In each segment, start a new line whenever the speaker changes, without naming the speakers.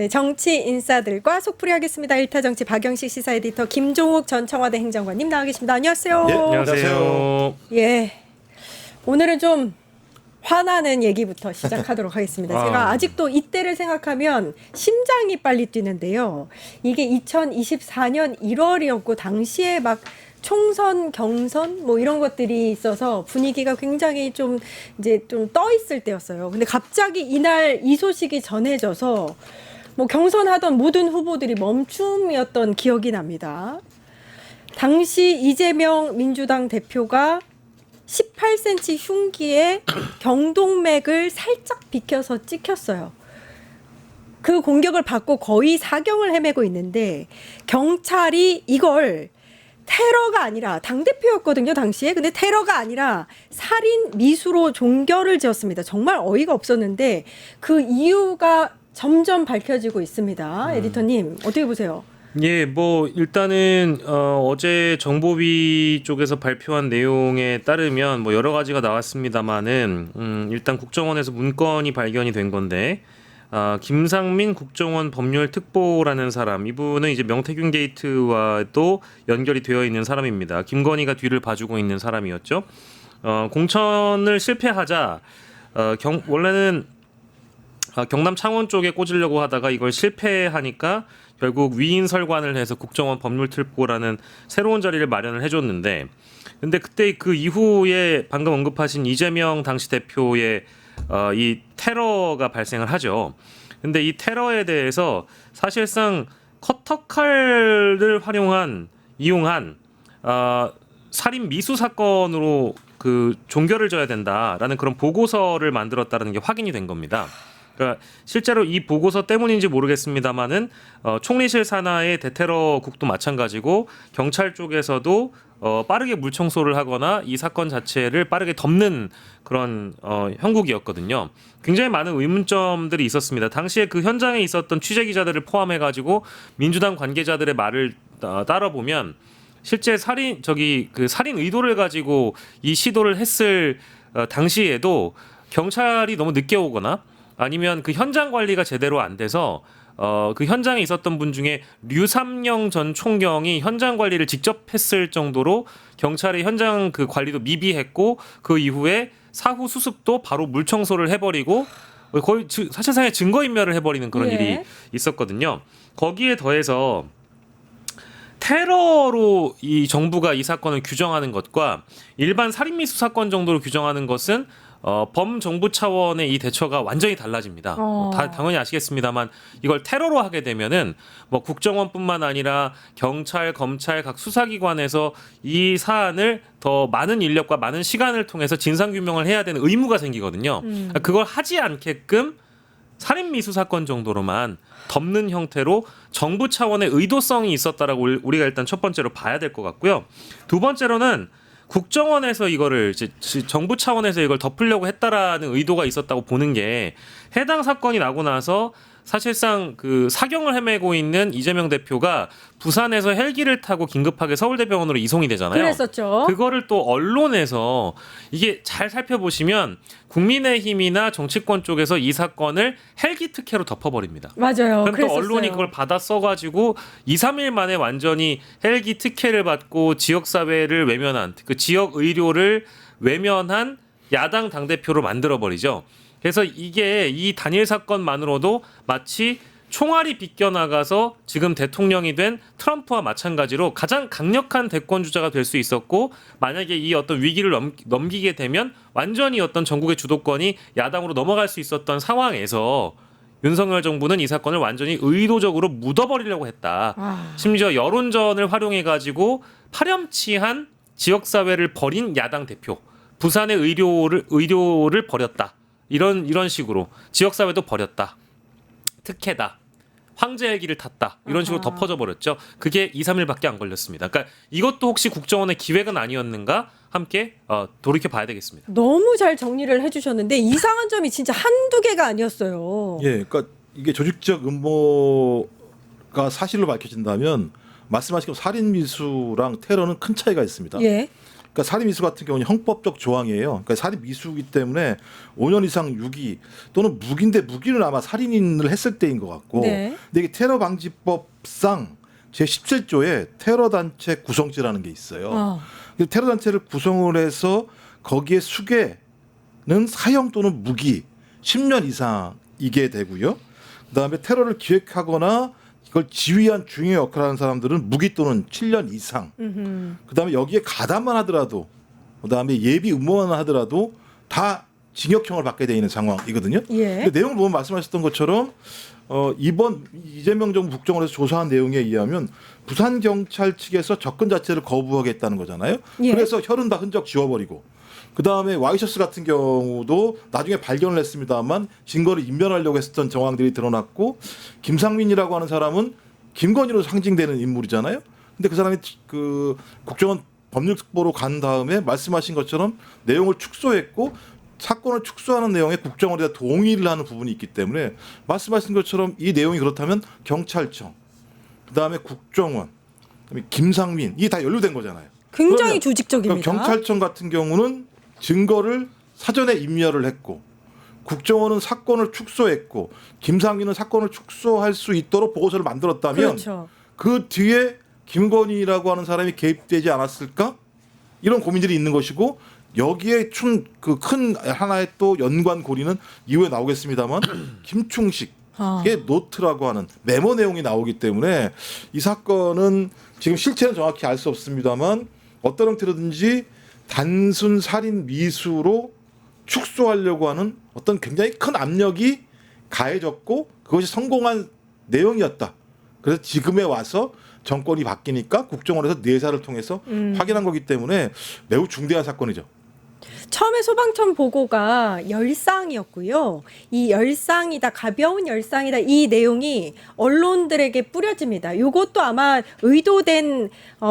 네, 정치 인사들과 속풀이하겠습니다. 일타정치 박영식 시사 에디터 김종욱 전 청와대 행정관님 나와 계십니다. 안녕하세요.
예, 안녕하세요.
예, 오늘은 좀 화나는 얘기부터 시작하도록 하겠습니다. 제가 아직도 이때를 생각하면 심장이 빨리 뛰는데요. 이게 2024년 1월이었고 당시에 막 총선, 경선 뭐 이런 것들이 있어서 분위기가 굉장히 좀 이제 좀 떠 있을 때였어요. 근데 갑자기 이날 이 소식이 전해져서 뭐 경선하던 모든 후보들이 멈춤이었던 기억이 납니다. 당시 이재명 민주당 대표가 18cm 흉기에 경동맥을 살짝 비켜서 찍혔어요. 그 공격을 받고 거의 사경을 헤매고 있는데 경찰이 이걸 테러가 아니라 당대표였거든요, 당시에. 근데 테러가 아니라 살인 미수로 종결을 지었습니다. 정말 어이가 없었는데 그 이유가 점점 밝혀지고 있습니다. 에디터님, 어떻게 보세요?
예, 뭐 일단은 어제 정보위 쪽에서 발표한 내용에 따르면 뭐 여러 가지가 나왔습니다만은 일단 국정원에서 문건이 발견이 된 건데 김상민 국정원 법률특보라는 사람, 이분은 이제 명태균 게이트와도 연결이 되어 있는 사람입니다. 김건희가 뒤를 봐주고 있는 사람이었죠. 공천을 실패하자 원래는 경남 창원 쪽에 꽂으려고 하다가 이걸 실패하니까 결국 위인 설관을 해서 국정원 법률특보라는 새로운 자리를 마련을 해줬는데, 근데 그때 그 이후에 방금 언급하신 이재명 당시 대표의 이 테러가 발생을 하죠. 근데 이 테러에 대해서 사실상 커터칼을 이용한 살인 미수 사건으로 그 종결을 져야 된다라는 그런 보고서를 만들었다는 게 확인이 된 겁니다. 그러니까 실제로 이 보고서 때문인지 모르겠습니다만은 총리실 산하의 대테러국도 마찬가지고 경찰 쪽에서도 빠르게 물 청소를 하거나 이 사건 자체를 빠르게 덮는 그런 형국이었거든요. 굉장히 많은 의문점들이 있었습니다. 당시에 그 현장에 있었던 취재 기자들을 포함해가지고 민주당 관계자들의 말을 따라보면 실제 살인 의도를 가지고 이 시도를 했을 당시에도 경찰이 너무 늦게 오거나 아니면 그 현장 관리가 제대로 안 돼서 그 현장에 있었던 분 중에 류삼영 전 총경이 현장 관리를 직접 했을 정도로 경찰의 현장 그 관리도 미비했고, 그 이후에 사후 수습도 바로 물 청소를 해버리고 거의 사실상의 증거인멸을 해버리는 그런 일이 있었거든요. 거기에 더해서 테러로 이 정부가 이 사건을 규정하는 것과 일반 살인미수 사건 정도로 규정하는 것은 범정부 차원의 이 대처가 완전히 달라집니다. 당연히 아시겠습니다만 이걸 테러로 하게 되면은 뭐 국정원뿐만 아니라 경찰, 검찰, 각 수사기관에서 이 사안을 더 많은 인력과 많은 시간을 통해서 진상규명을 해야 되는 의무가 생기거든요. 그걸 하지 않게끔 살인미수 사건 정도로만 덮는 형태로 정부 차원의 의도성이 있었다라고 우리가 일단 첫 번째로 봐야 될 것 같고요. 두 번째로는 국정원에서 이거를 정부 차원에서 이걸 덮으려고 했다라는 의도가 있었다고 보는 게, 해당 사건이 나고 나서 사실상 그 사경을 헤매고 있는 이재명 대표가 부산에서 헬기를 타고 긴급하게 서울대병원으로 이송이 되잖아요.
그랬었죠.
그거를 또 언론에서 이게 잘 살펴보시면 국민의힘이나 정치권 쪽에서 이 사건을 헬기 특혜로 덮어버립니다.
맞아요.
그럼 또
그랬었어요.
언론이 그걸 받아 써가지고 2, 3일 만에 완전히 헬기 특혜를 받고 지역사회를 외면한, 그 지역 의료를 외면한 야당 당대표로 만들어버리죠. 그래서 이게 이 단일 사건만으로도 마치 총알이 빗겨나가서 지금 대통령이 된 트럼프와 마찬가지로 가장 강력한 대권 주자가 될 수 있었고, 만약에 이 어떤 위기를 넘기게 되면 완전히 어떤 전국의 주도권이 야당으로 넘어갈 수 있었던 상황에서 윤석열 정부는 이 사건을 완전히 의도적으로 묻어버리려고 했다. 심지어 여론전을 활용해가지고 파렴치한 지역사회를 버린 야당 대표, 부산의 의료를 버렸다. 이런 식으로 지역사회도 버렸다. 특혜다. 황제 헬기를 탔다. 이런 식으로 덮어져 버렸죠. 그게 2, 3일밖에 안 걸렸습니다. 그러니까 이것도 혹시 국정원의 기획은 아니었는가? 함께 돌이켜 봐야 되겠습니다.
너무 잘 정리를 해주셨는데 이상한 점이 진짜 한두 개가 아니었어요.
예, 그러니까 이게 조직적 음모가 사실로 밝혀진다면 말씀하신 살인 미수랑 테러는 큰 차이가 있습니다.
예.
그러니까 살인 미수 같은 경우는 형법적 조항이에요. 그러니까 살인 미수이기 때문에 5년 이상 유기 또는 무기인데 무기는 아마 살인을 했을 때인 것 같고.
네.
근데 이게 테러 방지법상 제 17조에 테러 단체 구성죄라는 게 있어요. 그 테러 단체를 구성을 해서 거기에 수괴는 사형 또는 무기 10년 이상이게 되고요. 그다음에 테러를 기획하거나 이걸 지휘한 중요 역할을 하는 사람들은 무기 또는 7년 이상. 그다음에 여기에 가담만 하더라도 그다음에 예비 음모만 하더라도 다 징역형을 받게 되어 있는 상황이거든요.
예.
근데 내용을 보면 말씀하셨던 것처럼 이번 이재명 정부 국정원에서 조사한 내용에 의하면 부산 경찰 측에서 접근 자체를 거부하겠다는 거잖아요.
예.
그래서 혈흔 다 흔적 지워버리고 그 다음에 와이셔츠 같은 경우도 나중에 발견을 했습니다만 증거를 인멸하려고 했었던 정황들이 드러났고 김상민이라고 하는 사람은 김건희로 상징되는 인물이잖아요. 근데 그 사람이 그 국정원 법률특보로 간 다음에 말씀하신 것처럼 내용을 축소했고 사건을 축소하는 내용에 국정원에 동의를 하는 부분이 있기 때문에 말씀하신 것처럼 이 내용이 그렇다면 경찰청, 그다음에 국정원, 그다음에 김상민 이게 다 연루된 거잖아요.
굉장히
그러면
조직적입니다.
경찰청 같은 경우는 증거를 사전에 인멸을 했고 국정원은 사건을 축소했고 김상민은 사건을 축소할 수 있도록 보고서를 만들었다면
그렇죠.
그 뒤에 김건희라고 하는 사람이 개입되지 않았을까? 이런 고민들이 있는 것이고 여기에 그 큰 하나의 또 연관고리는 이후에 나오겠습니다만 김충식의 노트라고 하는 메모 내용이 나오기 때문에 이 사건은 지금 실체는 정확히 알 수 없습니다만 어떤 형태로든지 단순 살인 미수로 축소하려고 하는 어떤 굉장히 큰 압력이 가해졌고 그것이 성공한 내용이었다. 그래서 지금에 와서 정권이 바뀌니까 국정원에서 내사를 통해서 확인한 거기 때문에 매우 중대한 사건이죠.
처음에 소방청 보고가 열상이었고요. 이 열상이다, 가벼운 열상이다, 이 내용이 언론들에게 뿌려집니다. 이것도 아마 의도된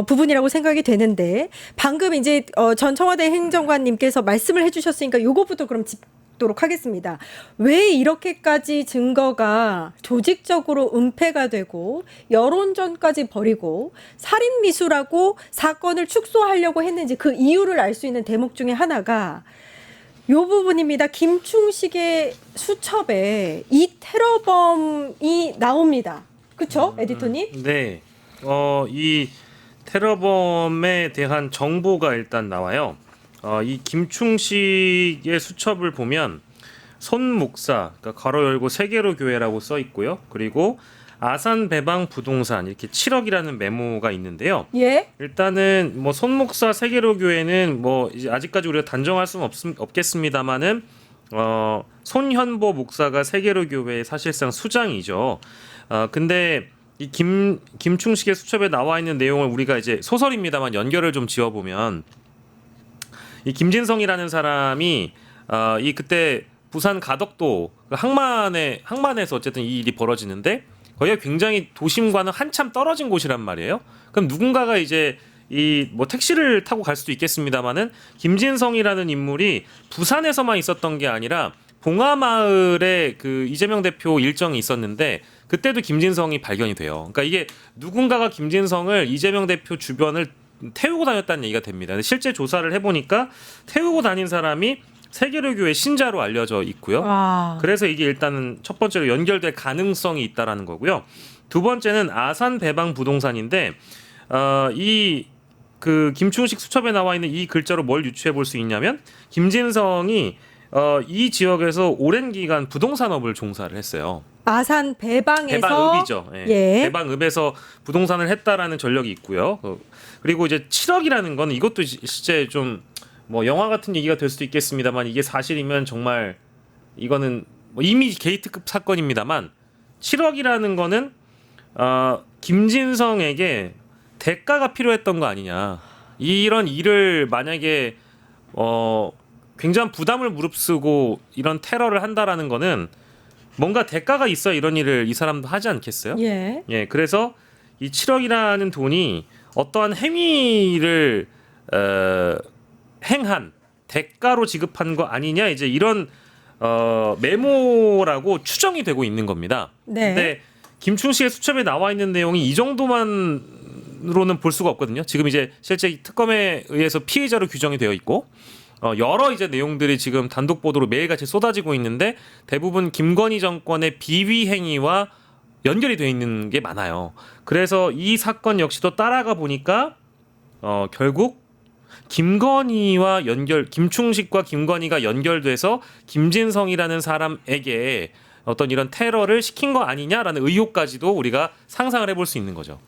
부분이라고 생각이 되는데 방금 이제 전 청와대 행정관님께서 말씀을 해주셨으니까 이거부터 그럼 짚도록 하겠습니다. 왜 이렇게까지 증거가 조직적으로 은폐가 되고 여론전까지 벌이고 살인 미수라고 사건을 축소하려고 했는지 그 이유를 알 수 있는 대목 중에 하나가 이 부분입니다. 김충식의 수첩에 이 테러범이 나옵니다. 그렇죠, 에디터님?
네. 이 테러범에 대한 정보가 일단 나와요. 이 김충식의 수첩을 보면 손 목사, 그러니까 괄호 열고 세계로 교회라고 써 있고요. 그리고 아산 배방 부동산 이렇게 7억이라는 메모가 있는데요.
예.
일단은 뭐 손 목사 세계로 교회는 뭐 이제 아직까지 우리가 단정할 수는 없겠습니다만은 손현보 목사가 세계로 교회의 사실상 수장이죠. 근데 이 김충식의 수첩에 나와 있는 내용을 우리가 이제 소설입니다만 연결을 좀 지어보면 이 김진성이라는 사람이 이 그때 부산 가덕도 항만에서 어쨌든 이 일이 벌어지는데 거기가 굉장히 도심과는 한참 떨어진 곳이란 말이에요. 그럼 누군가가 이제 이 뭐 택시를 타고 갈 수도 있겠습니다만은 김진성이라는 인물이 부산에서만 있었던 게 아니라 봉하마을에 그 이재명 대표 일정이 있었는데 그때도 김진성이 발견이 돼요. 그러니까 이게 누군가가 김진성을 이재명 대표 주변을 태우고 다녔다는 얘기가 됩니다. 근데 실제 조사를 해보니까 태우고 다닌 사람이 세계로교회 신자로 알려져 있고요. 그래서 이게 일단은 첫 번째로 연결될 가능성이 있다라는 거고요. 두 번째는 아산 배방 부동산인데 이 그 김충식 수첩에 나와 있는 이 글자로 뭘 유추해 볼 수 있냐면 김진성이 이 지역에서 오랜 기간 부동산업을 종사를 했어요.
아산 배방에서
배방읍이죠. 예.
예.
배방읍에서 부동산을 했다라는 전력이 있고요. 그리고 이제 7억이라는 건 이것도 실제 좀 뭐 영화 같은 얘기가 될 수도 있겠습니다만 이게 사실이면 정말 이거는 뭐 이미 게이트급 사건입니다만 7억이라는 거는 김진성에게 대가가 필요했던 거 아니냐. 이런 일을 만약에 굉장한 부담을 무릅쓰고 이런 테러를 한다라는 거는 뭔가 대가가 있어 이런 일을 이 사람도 하지 않겠어요?
예.
예. 그래서 이 7억이라는 돈이 어떠한 행위를 행한 대가로 지급한 거 아니냐 이제 이런 메모라고 추정이 되고 있는 겁니다.
네.
근데 김충식의 수첩에 나와 있는 내용이 이 정도만 것만으로는 볼 수가 없거든요. 지금 이제 실제 특검에 의해서 피해자로 규정이 되어 있고 여러 이제 내용들이 지금 단독 보도로 매일같이 쏟아지고 있는데 대부분 김건희 정권의 비위 행위와 연결이 되어 있는 게 많아요. 그래서 이 사건 역시도 따라가 보니까 결국 김건희와 김충식과 김건희가 연결돼서 김진성이라는 사람에게 어떤 이런 테러를 시킨 거 아니냐라는 의혹까지도 우리가 상상을 해볼 수 있는 거죠.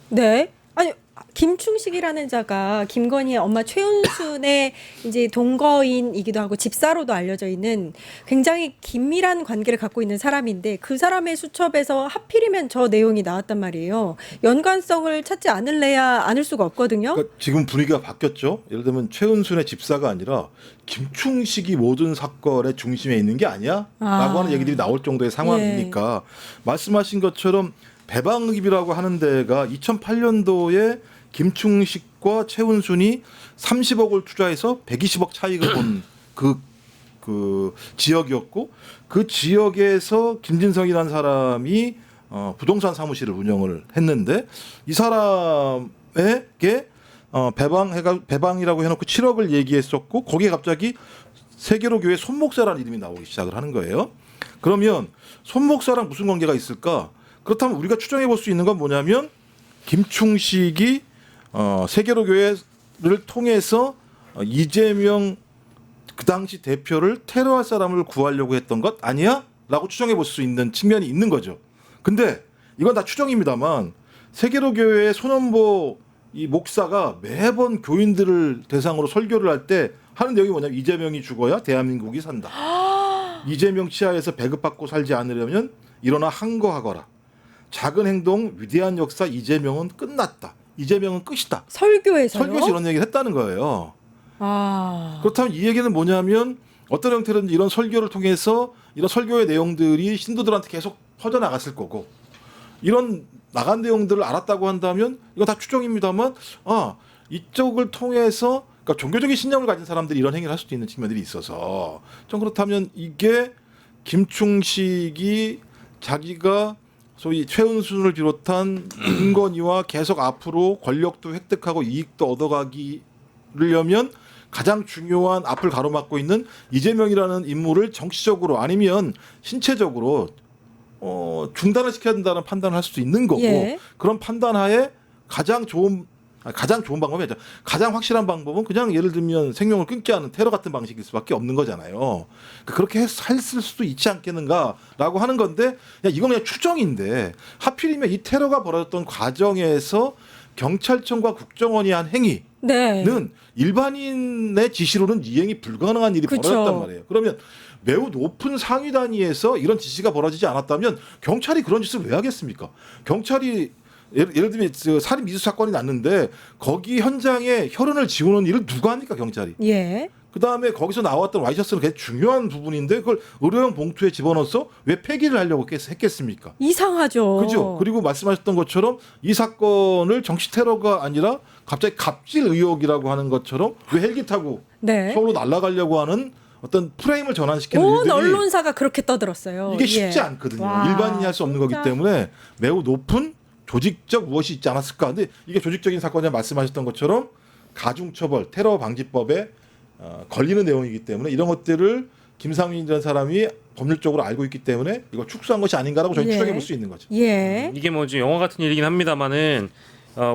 네. 아니 김충식이라는 자가 김건희의 엄마 최은순의 이제 동거인이기도 하고 집사로도 알려져 있는 굉장히 긴밀한 관계를 갖고 있는 사람인데 그 사람의 수첩에서 하필이면 저 내용이 나왔단 말이에요. 연관성을 찾지 않을래야 않을 수가 없거든요.
그러니까 지금 분위기가 바뀌었죠. 예를 들면 최은순의 집사가 아니라 김충식이 모든 사건의 중심에 있는 게 아니야? 라고 하는 얘기들이 나올 정도의 상황이니까 말씀하신 것처럼 배방흡입이라고 하는 데가 2008년도에 김충식과 최은순이 30억을 투자해서 120억 차익을 본 그 지역이었고 그 지역에서 김진성이라는 사람이 부동산 사무실을 운영을 했는데 이 사람에게 배방이라고 해놓고 7억을 얘기했었고 거기에 갑자기 세계로 교회 손목사라는 이름이 나오기 시작을 하는 거예요. 그러면 손목사랑 무슨 관계가 있을까? 그렇다면 우리가 추정해 볼 수 있는 건 뭐냐면 김충식이 세계로 교회를 통해서 이재명 그 당시 대표를 테러할 사람을 구하려고 했던 것 아니야? 라고 추정해 볼 수 있는 측면이 있는 거죠. 근데 이건 다 추정입니다만 세계로 교회의 손원보 이 목사가 매번 교인들을 대상으로 설교를 할 때 하는 내용이 뭐냐면 이재명이 죽어야 대한민국이 산다. 이재명 치하에서 배급받고 살지 않으려면 일어나 항거하거라. 작은 행동, 위대한 역사, 이재명은 끝났다. 이재명은 끝이다.
설교에서요?
설교에서 이런 얘기를 했다는 거예요.
아.
그렇다면 이 얘기는 뭐냐면 어떤 형태로든지 이런 설교를 통해서 이런 설교의 내용들이 신도들한테 계속 퍼져나갔을 거고 이런 나간 내용들을 알았다고 한다면 이건 다 추정입니다만 이쪽을 통해서 그러니까 종교적인 신념을 가진 사람들이 이런 행위를 할 수도 있는 측면들이 있어서 좀 그렇다면 이게 김충식이 자기가 소위 최은순을 비롯한 김건희와 계속 앞으로 권력도 획득하고 이익도 얻어가기려면 가장 중요한 앞을 가로막고 있는 이재명이라는 인물을 정치적으로 아니면 신체적으로 중단을 시켜야 된다는 판단을 할 수도 있는 거고
예.
그런 판단하에 가장 좋은 방법이 아니죠. 가장 확실한 방법은 그냥 예를 들면 생명을 끊게 하는 테러 같은 방식일 수밖에 없는 거잖아요. 그렇게 했을 수도 있지 않겠는가라고 하는 건데 이건 그냥 추정인데 하필이면 이 테러가 벌어졌던 과정에서 경찰청과 국정원이 한 행위는
네.
일반인의 지시로는 이행이 불가능한 일이
그쵸.
벌어졌단 말이에요. 그러면 매우 높은 상위 단위에서 이런 지시가 벌어지지 않았다면 경찰이 그런 짓을 왜 하겠습니까? 경찰이 예를 들면 살인 미수 사건이 났는데 거기 현장에 혈흔을 지우는 일을 누가 합니까 경찰이?
예.
그다음에 거기서 나왔던 와이셔츠는 굉장히 중요한 부분인데 그걸 의료용 봉투에 집어넣어서 왜 폐기를 하려고 했겠습니까?
이상하죠.
그죠? 그리고 말씀하셨던 것처럼 이 사건을 정치 테러가 아니라 갑자기 갑질 의혹이라고 하는 것처럼 왜 헬기 타고
네.
서울로 날아가려고 하는 어떤 프레임을 전환시키는
온
일들이
언론사가 그렇게 떠들었어요.
이게 쉽지
예.
않거든요.
와,
일반인이 할 수 없는 거기
진짜.
때문에 매우 높은 조직적 무엇이 있지 않았을까. 근데 이게 조직적인 사건이라 말씀하셨던 것처럼 가중처벌 테러 방지법에 걸리는 내용이기 때문에 이런 것들을 김상민이라는 사람이 법률적으로 알고 있기 때문에 이걸 축소한 것이 아닌가라고 저희
예.
추정해 볼 수 있는 거죠.
예.
이게 뭐지 영화 같은 일이긴 합니다만은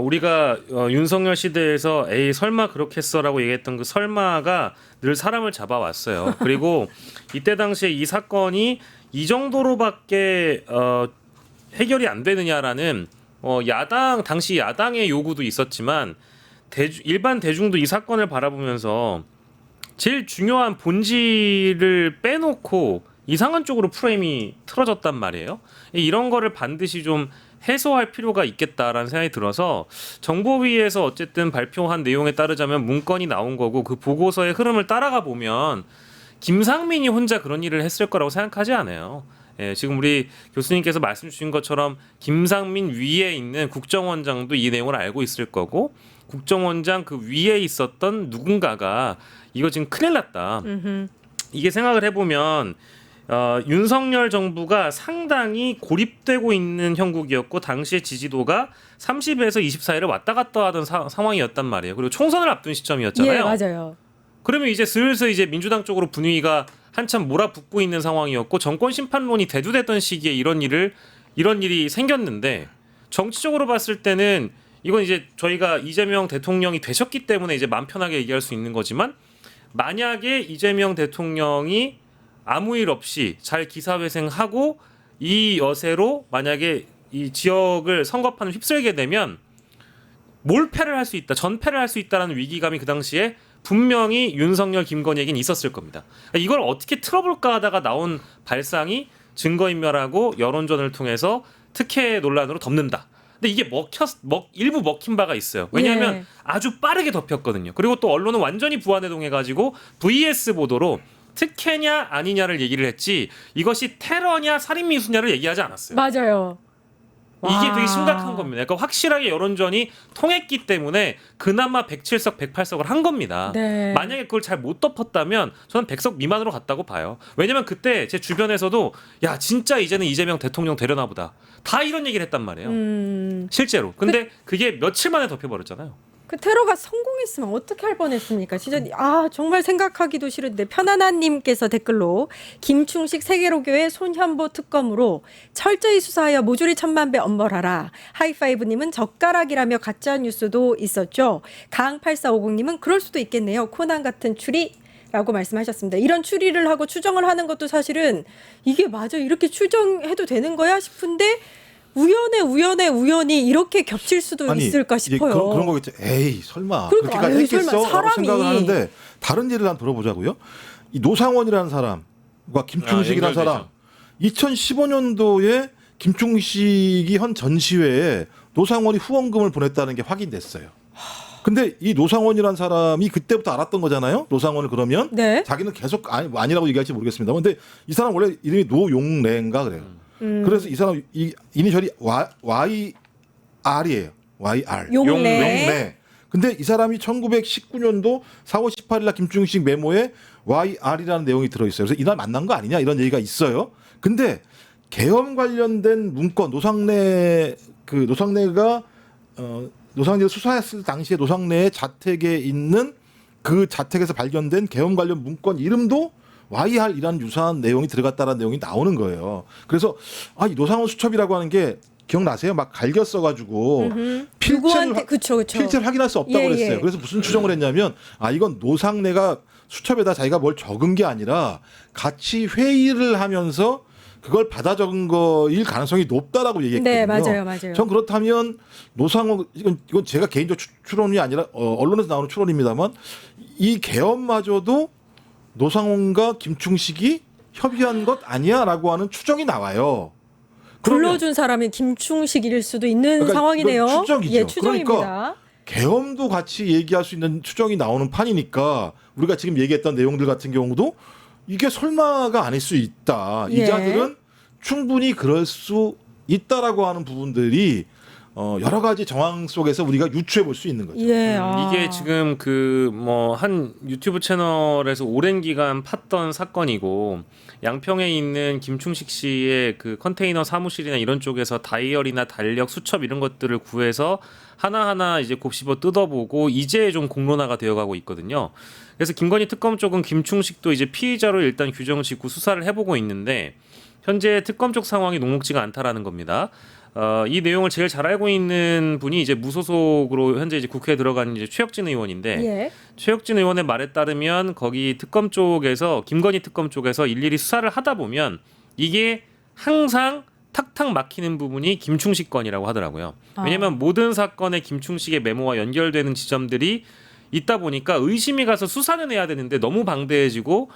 우리가 윤석열 시대에서 에이 설마 그렇게 했어라고 얘기했던 그 설마가 늘 사람을 잡아왔어요. 그리고 이때 당시에 이 사건이 이 정도로밖에 해결이 안 되느냐라는 당시 야당의 요구도 있었지만 일반 대중도 이 사건을 바라보면서 제일 중요한 본질을 빼놓고 이상한 쪽으로 프레임이 틀어졌단 말이에요. 이런 거를 반드시 좀 해소할 필요가 있겠다라는 생각이 들어서 정보위에서 어쨌든 발표한 내용에 따르자면 문건이 나온 거고 그 보고서의 흐름을 따라가 보면 김상민이 혼자 그런 일을 했을 거라고 생각하지 않아요. 예, 지금 우리 교수님께서 말씀 주신 것처럼 김상민 위에 있는 국정원장도 이 내용을 알고 있을 거고 국정원장 그 위에 있었던 누군가가 이거 지금 큰일 났다. 이게 생각을 해보면 윤석열 정부가 상당히 고립되고 있는 형국이었고 당시의 지지도가 30에서 24를 왔다 갔다 하던 상황이었단 말이에요. 그리고 총선을 앞둔 시점이었잖아요.
예, 맞아요.
그러면 이제 슬슬 이제 민주당 쪽으로 분위기가 한참 몰아붙고 있는 상황이었고 정권 심판론이 대두됐던 시기에 이런 일이 생겼는데 정치적으로 봤을 때는 이건 이제 저희가 이재명 대통령이 되셨기 때문에 이제 마음 편하게 얘기할 수 있는 거지만 만약에 이재명 대통령이 아무 일 없이 잘 기사회생하고 이 여세로 만약에 이 지역을 선거판을 휩쓸게 되면 몰패를 할 수 있다, 전패를 할 수 있다라는 위기감이 그 당시에 분명히 윤석열, 김건희에겐 있었을 겁니다. 이걸 어떻게 틀어볼까 하다가 나온 발상이 증거인멸하고 여론전을 통해서 특혜 논란으로 덮는다. 근데 이게 일부 먹힌 바가 있어요. 왜냐하면
예.
아주 빠르게 덮였거든요. 그리고 또 언론은 완전히 부안해동해가지고 VS 보도로 특혜냐 아니냐를 얘기를 했지 이것이 테러냐 살인미수냐를 얘기하지 않았어요.
맞아요.
이게
와.
되게 심각한 겁니다. 그러니까 확실하게 여론전이 통했기 때문에 그나마 107석, 108석을 한 겁니다.
네.
만약에 그걸 잘 못 덮었다면 저는 100석 미만으로 갔다고 봐요. 왜냐면 그때 제 주변에서도 야 진짜 이제는 이재명 대통령 되려나 보다. 다 이런 얘기를 했단 말이에요. 실제로. 근데 그게 며칠 만에 덮여버렸잖아요.
그 테러가 성공했으면 어떻게 할 뻔했습니까? 진짜 정말 생각하기도 싫은데 편안한님께서 댓글로 김충식 세계로교의 손현보 특검으로 철저히 수사하여 모조리 천만배 엄벌하라. 하이파이브님은 젓가락이라며 가짜 뉴스도 있었죠. 강8450님은 그럴 수도 있겠네요. 코난 같은 추리. 라고 말씀하셨습니다. 이런 추리를 하고 추정을 하는 것도 사실은 이게 맞아 이렇게 추정해도 되는 거야 싶은데 우연히 이렇게 겹칠 수도 있을까 싶어요.
그런 거겠죠. 에이 설마
그러니까,
그렇게까지 했겠어?
설마
라고
사람이.
생각을 하는데 다른 예를 한번 들어보자고요. 이 노상원이라는 사람과 김충식이라는 사람 2015년도에 김충식이 현 전시회에 노상원이 후원금을 보냈다는 게 확인됐어요. 근데 이 노상원이라는 사람이 그때부터 알았던 거잖아요. 노상원을 그러면
네.
자기는 계속 아니라고 얘기할지 모르겠습니다. 근데 이 사람 원래 이름이 노용래인가 그래요. 그래서 이 사람 이 이니셜이 YR이에요. YR.
용래.
용래. 근데 이 사람이 1919년도 4월 18일 날 김충식 메모에 YR이라는 내용이 들어 있어요. 그래서 이날 만난 거 아니냐 이런 얘기가 있어요. 근데 계엄 관련된 문건 노상래가 노상래를 수사했을 당시에 노상래의 자택에 있는 그 자택에서 발견된 계엄 관련 문건 이름도 YR이라는 유사한 내용이 들어갔다라는 내용이 나오는 거예요. 그래서 이 노상원 수첩이라고 하는 게 기억나세요? 막 갈겨 써가지고 필체를 확인할 수 없다고 그랬어요. 그래서 무슨 추정을 했냐면 이건 노상래가 수첩에다 자기가 뭘 적은 게 아니라 같이 회의를 하면서 그걸 받아 적은 거일 가능성이 높다라고 얘기했거든요.
네, 맞아요.
전 그렇다면 노상원 이건 제가 개인적 추론이 아니라 언론에서 나오는 추론입니다만 이 계엄마저도 노상원과 김충식이 협의한 것 아니야라고 하는 추정이 나와요.
불러준 사람이 김충식일 수도 있는
그러니까
상황이네요.
이건 추정이죠.
예, 추정입니다.
그러니까 계엄도 같이 얘기할 수 있는 추정이 나오는 판이니까 우리가 지금 얘기했던 내용들 같은 경우도 이게 설마가 아닐 수 있다.
예.
이자들은 충분히 그럴 수 있다라고 하는 부분들이 여러 가지 정황 속에서 우리가 유추해 볼 수 있는 거죠.
예,
이게 지금 한 유튜브 채널에서 오랜 기간 팠던 사건이고 양평에 있는 김충식 씨의 그 컨테이너 사무실이나 이런 쪽에서 다이어리나 달력, 수첩 이런 것들을 구해서 하나하나 이제 곱씹어 뜯어보고 이제 좀 공론화가 되어가고 있거든요. 그래서 김건희 특검 쪽은 김충식도 이제 피의자로 일단 규정을 짓고 수사를 해보고 있는데 현재 특검 쪽 상황이 녹록지가 않다라는 겁니다. 이 내용을 제일 잘 알고 있는 분이 이제 무소속으로 현재 이제 국회에 들어간 이제 최혁진 의원인데
예.
최혁진 의원의 말에 따르면 거기 특검 쪽에서 김건희 특검 쪽에서 일일이 수사를 하다 보면 이게 항상 탁탁 막히는 부분이 김충식 건이라고 하더라고요. 왜냐하면 모든 사건에 김충식의 메모와 연결되는 지점들이 있다 보니까 의심이 가서 수사는 해야 되는데 너무 방대해지고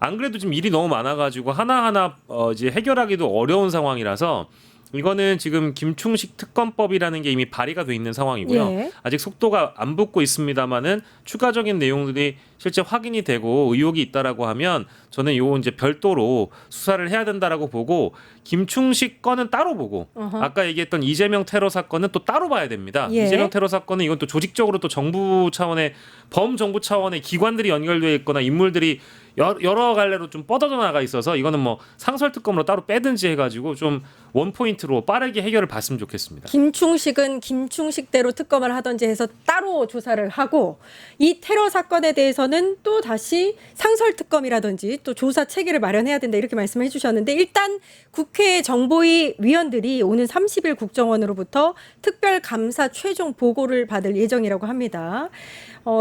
안 그래도 지금 일이 너무 많아가지고 하나하나 이제 해결하기도 어려운 상황이라서 이거는 지금 김충식 특검법이라는 게 이미 발의가 돼 있는 상황이고요.
예.
아직 속도가 안 붙고 있습니다만은 추가적인 내용들이 실제 확인이 되고 의혹이 있다라고 하면 저는 요 이제 별도로 수사를 해야 된다라고 보고 김충식 건은 따로 보고 아까 얘기했던 이재명 테러 사건은 또 따로 봐야 됩니다.
예.
이재명 테러 사건은 이건 또 조직적으로 또 정부 차원의 범정부 차원의 기관들이 연결되어 있거나 인물들이 여러 갈래로 좀 뻗어져 나가 있어서 이거는 뭐 상설특검으로 따로 빼든지 해가지고 좀 원포인트로 빠르게 해결을 봤으면 좋겠습니다.
김충식은 김충식대로 특검을 하던지 해서 따로 조사를 하고 이 테러 사건에 대해서는 또 다시 상설특검이라든지 또 조사 체계를 마련해야 된다 이렇게 말씀해 주셨는데 일단 국회 정보위 위원들이 오는 30일 국정원으로부터 특별감사 최종 보고를 받을 예정이라고 합니다.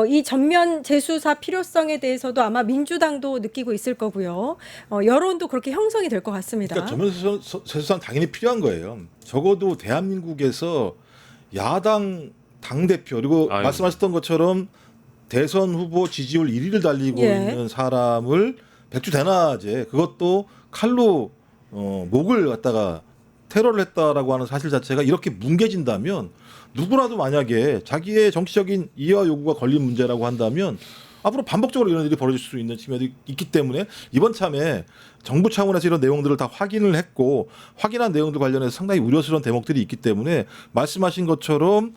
이 전면 재수사 필요성에 대해서도 아마 민주당도 느끼고 있을 거고요. 여론도 그렇게 형성이 될 것 같습니다.
그러니까 전면 재수사는 당연히 필요한 거예요. 적어도 대한민국에서 야당 당 대표 그리고
아유.
말씀하셨던 것처럼 대선 후보 지지율 1위를 달리고
예.
있는 사람을 백주대낮에 그것도 칼로 목을 갖다가 테러를 했다라고 하는 사실 자체가 이렇게 뭉개진다면 누구라도 만약에 자기의 정치적인 이해와 요구가 걸린 문제라고 한다면 앞으로 반복적으로 이런 일이 벌어질 수 있는 측면이 있기 때문에 이번 참에 정부 차원에서 이런 내용들을 다 확인을 했고 확인한 내용들 관련해서 상당히 우려스러운 대목들이 있기 때문에 말씀하신 것처럼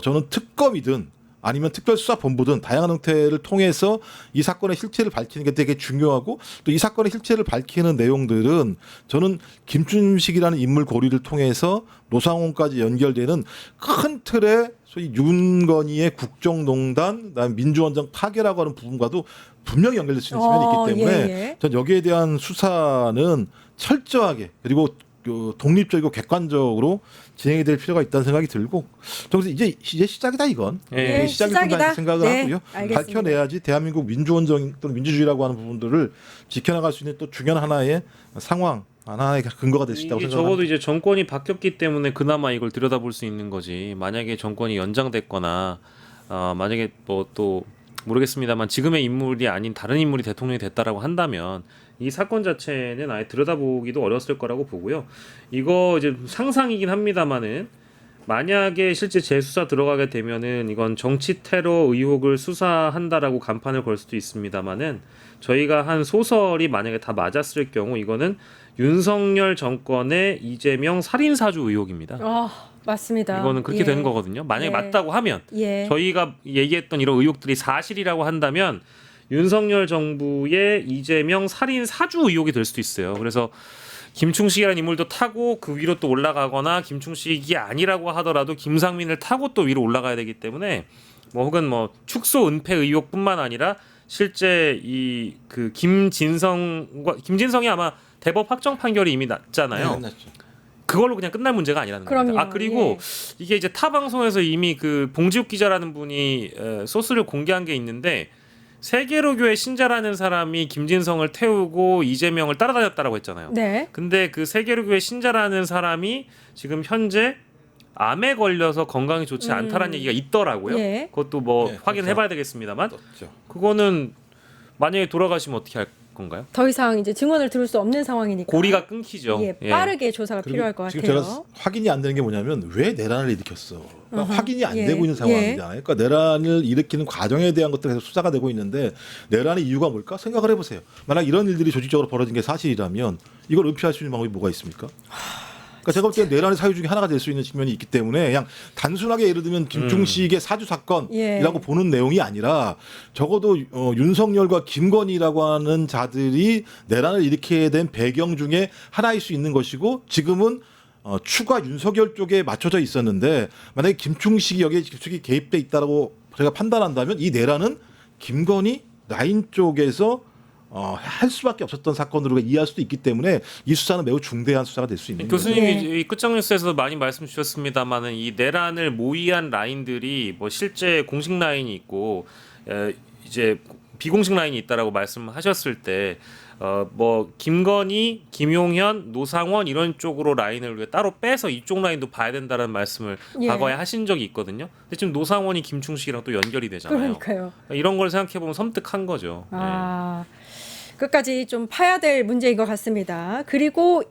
저는 특검이든 아니면 특별수사본부든 다양한 형태를 통해서 이 사건의 실체를 밝히는 게 되게 중요하고 또 이 사건의 실체를 밝히는 내용들은 저는 김춘식이라는 인물 고리를 통해서 노상원까지 연결되는 큰 틀의 소위 윤건희의 국정농단, 그다음에 민주원정 파괴라고 하는 부분과도 분명히 연결될 수 있는 측면이 있기 때문에
예.
전 여기에 대한 수사는 철저하게 그리고 독립적이고 객관적으로 진행이 될 필요가 있다는 생각이 들고 그래서 이제 시작이다 이건
예.
시작이다 생각을
네,
하고요.
알겠습니다.
밝혀내야지 대한민국 민주원정 또는 민주주의라고 하는 부분들을 지켜나갈 수 있는 또 중요한 하나의 상황 하나의 근거가 될 수 있다고
이게
생각합니다.
적어도 이제 정권이 바뀌었기 때문에 그나마 이걸 들여다볼 수 있는 거지. 만약에 정권이 연장됐거나 만약에 뭐 또 모르겠습니다만 지금의 인물이 아닌 다른 인물이 대통령이 됐다라고 한다면 이 사건 자체는 아예 들여다보기도 어려웠을 거라고 보고요. 이거 이제 상상이긴 합니다만은 만약에 실제 재수사 들어가게 되면은 이건 정치 테러 의혹을 수사한다라고 간판을 걸 수도 있습니다만은 저희가 한 소설이 만약에 다 맞았을 경우 이거는 윤석열 정권의 이재명 살인 사주 의혹입니다.
맞습니다.
이거는 그렇게
예.
되는 거거든요. 만약에
예.
맞다고 하면
예.
저희가 얘기했던 이런 의혹들이 사실이라고 한다면 윤석열 정부의 이재명 살인 사주 의혹이 될 수도 있어요. 그래서 김충식이라는 인물도 타고 그 위로 또 올라가거나 김충식이 아니라고 하더라도 김상민을 타고 또 위로 올라가야 되기 때문에 뭐 혹은 뭐 축소 은폐 의혹뿐만 아니라 실제 이 그 김진성이 아마 대법 확정 판결이 이미 났잖아요.
네, 났죠.
그걸로 그냥 끝날 문제가 아니라는
그럼요.
겁니다. 그리고
예.
이게 이제 타 방송에서 이미 그 봉지욱 기자라는 분이 소스를 공개한 게 있는데 세계로교의 신자라는 사람이 김진성을 태우고 이재명을 따라다녔다라고 했잖아요.
네.
근데 그 세계로교의 신자라는 사람이 지금 현재 암에 걸려서 건강이 좋지 않다라는 얘기가 있더라고요.
예.
그것도 뭐
네,
확인해봐야 되겠습니다만
떴죠.
그거는 만약에 돌아가시면 어떻게 할 건가요?
더 이상 이제 증언을 들을 수 없는 상황이니까
고리가 끊기죠.
예,
예.
빠르게 조사가
그리고
필요할 것
지금
같아요.
제가 확인이 안 되는 게 뭐냐면 왜 내란을 일으켰어? 그러니까
어허.
확인이 안
예.
되고 있는 상황이잖아요. 그러니까 내란을 일으키는 과정에 대한 것도 계속 수사가 되고 있는데 내란의 이유가 뭘까? 생각을 해보세요. 만약 이런 일들이 조직적으로 벌어진 게 사실이라면 이걸 은폐할 수 있는 방법이 뭐가 있습니까? 그러니까 제가 볼 때는 내란의 사유 중에 하나가 될 수 있는 측면이 있기 때문에 그냥 단순하게 예를 들면 김충식의 사주 사건이라고
예.
보는 내용이 아니라 적어도 윤석열과 김건희라고 하는 자들이 내란을 일으키게 된 배경 중에 하나일 수 있는 것이고 지금은 추가 윤석열 쪽에 맞춰져 있었는데 만약에 김충식이 여기에 깊숙이 개입돼 있다라고 제가 판단한다면 이 내란은 김건희 라인 쪽에서 할 수밖에 없었던 사건으로 이해할 수도 있기 때문에 이 수사는 매우 중대한 수사가 될 수 있는 거죠.
교수님이
네.
이 끝장뉴스에서 많이 말씀 주셨습니다만은 이 내란을 모의한 라인들이 뭐 실제 공식 라인이 있고 이제 비공식 라인이 있다라고 말씀하셨을 때 뭐 김건희, 김용현, 노상원 이런 쪽으로 라인을 우리가 따로 빼서 이쪽 라인도 봐야 된다는 말씀을
예.
과거에 하신 적이 있거든요. 근데 지금 노상원이 김충식이랑 또 연결이 되잖아요.
그러니까요.
이런 걸 생각해 보면 섬뜩한 거죠.
끝까지 좀 파야 될 문제인 것 같습니다. 그리고